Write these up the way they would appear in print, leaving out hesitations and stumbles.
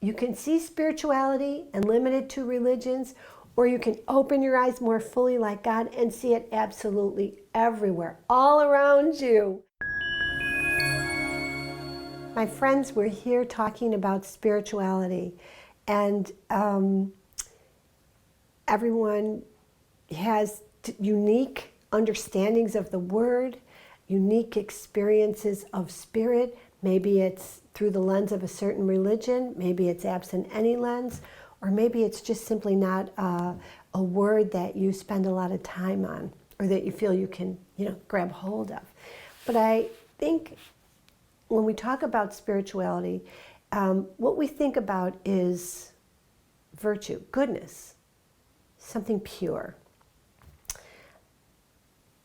You can see spirituality and limit it to religions, or you can open your eyes more fully like God and see it absolutely everywhere, all around you. My friends, we're here talking about spirituality, and everyone has unique understandings of the Word, unique experiences of spirit. Maybe it's through the lens of a certain religion, maybe it's absent any lens, or maybe it's just simply not a word that you spend a lot of time on, or that you feel you can, grab hold of. But I think when we talk about spirituality, what we think about is virtue, goodness, something pure.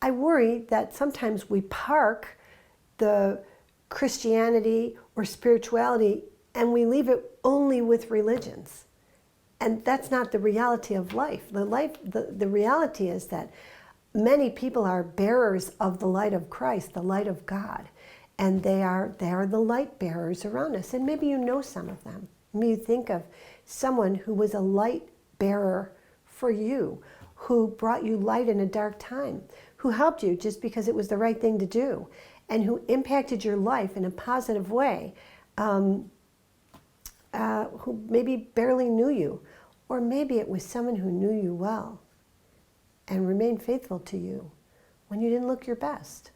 I worry that sometimes we park the Christianity or spirituality and we leave it only with religions. And that's not the reality of life. The reality is that many people are bearers of the light of Christ, the light of God. And they are the light bearers around us. And maybe you know some of them. Maybe you think of someone who was a light bearer for you, who brought you light in a dark time, who helped you just because it was the right thing to do, and who impacted your life in a positive way, who maybe barely knew you, or maybe it was someone who knew you well and remained faithful to you when you didn't look your best.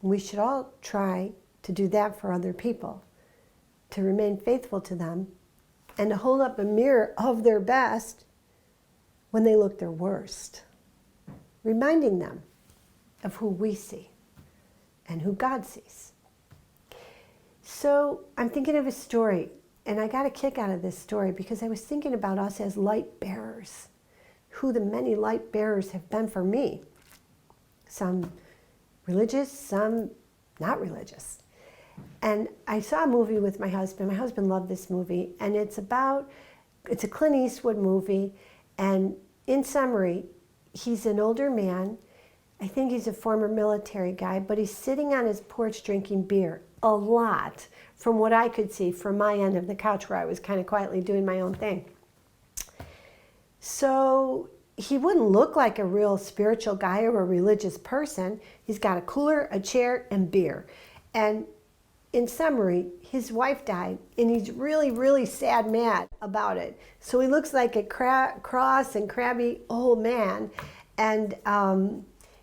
We should all try to do that for other people, to remain faithful to them and to hold up a mirror of their best when they look their worst, reminding them of who we see and who God sees. So I'm thinking of a story, and I got a kick out of this story because I was thinking about us as light bearers, who the many light bearers have been for me. Some religious, some not religious. And I saw a movie with my husband. My husband loved this movie, and it's a Clint Eastwood movie, and in summary, he's an older man. I think he's a former military guy, but he's sitting on his porch drinking beer a lot, from what I could see from my end of the couch where I was kind of quietly doing my own thing. So he wouldn't look like a real spiritual guy or a religious person. He's got a cooler, a chair, and beer. And in summary, his wife died, and he's really, really sad mad about it. So he looks like a cross and crabby old man, and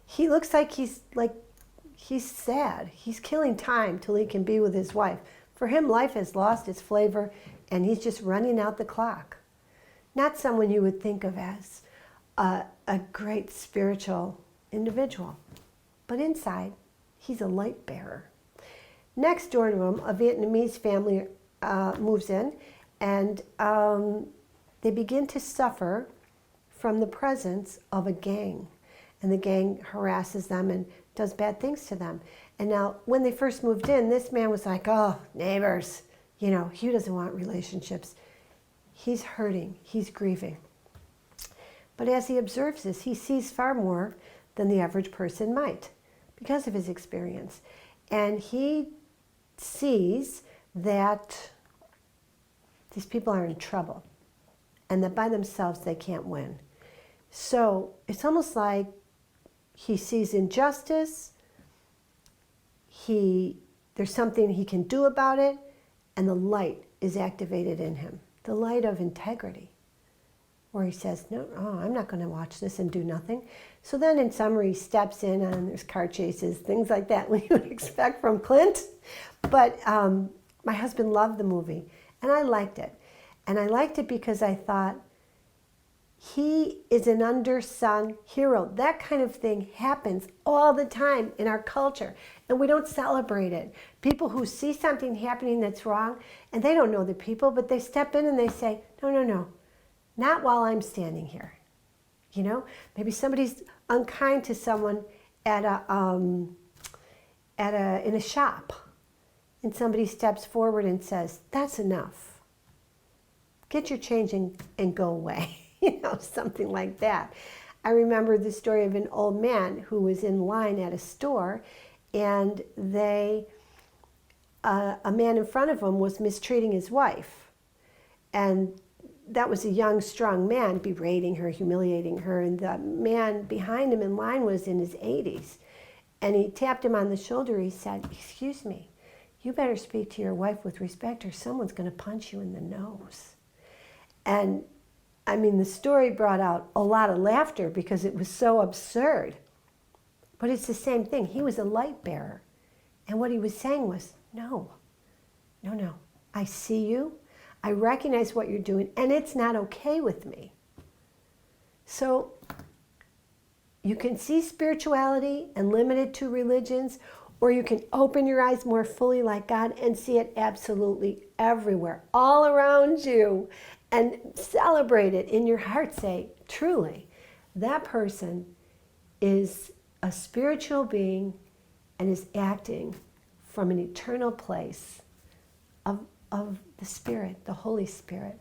he looks like he's sad. He's killing time till he can be with his wife. For him, life has lost its flavor, and he's just running out the clock. Not someone you would think of as a great spiritual individual. But inside, he's a light bearer. Next door to him, a Vietnamese family moves in, and they begin to suffer from the presence of a gang. And the gang harasses them and does bad things to them. And now, when they first moved in, this man was like, oh, neighbors, he doesn't want relationships. He's hurting, he's grieving. But as he observes this, he sees far more than the average person might because of his experience. And he sees that these people are in trouble and that by themselves they can't win. So it's almost like he sees injustice, there's something he can do about it, and the light is activated in him, the light of integrity, where he says, no, I'm not going to watch this and do nothing. So then in summary, he steps in and there's car chases, things like that, what you would expect from Clint. But my husband loved the movie, and I liked it. And I liked it because I thought, he is an undersung hero. That kind of thing happens all the time in our culture, and we don't celebrate it. People who see something happening that's wrong, and they don't know the people, but they step in and they say, no, not while I'm standing here. Maybe somebody's unkind to someone in a shop, and somebody steps forward and says, that's enough. Get your change and go away. Something like that. I remember the story of an old man who was in line at a store, and they a man in front of him was mistreating his wife. And that was a young, strong man berating her, humiliating her. And the man behind him in line was in his 80s. And he tapped him on the shoulder. He said, "Excuse me, you better speak to your wife with respect or someone's going to punch you in the nose." And I mean, the story brought out a lot of laughter because it was so absurd. But it's the same thing. He was a light bearer. And what he was saying was, no, I see you. I recognize what you're doing, and it's not okay with me. So you can see spirituality and limit it to religions, or you can open your eyes more fully like God and see it absolutely everywhere, all around you, and celebrate it in your heart. Say, truly, that person is a spiritual being and is acting from an eternal place of the Spirit, the Holy Spirit.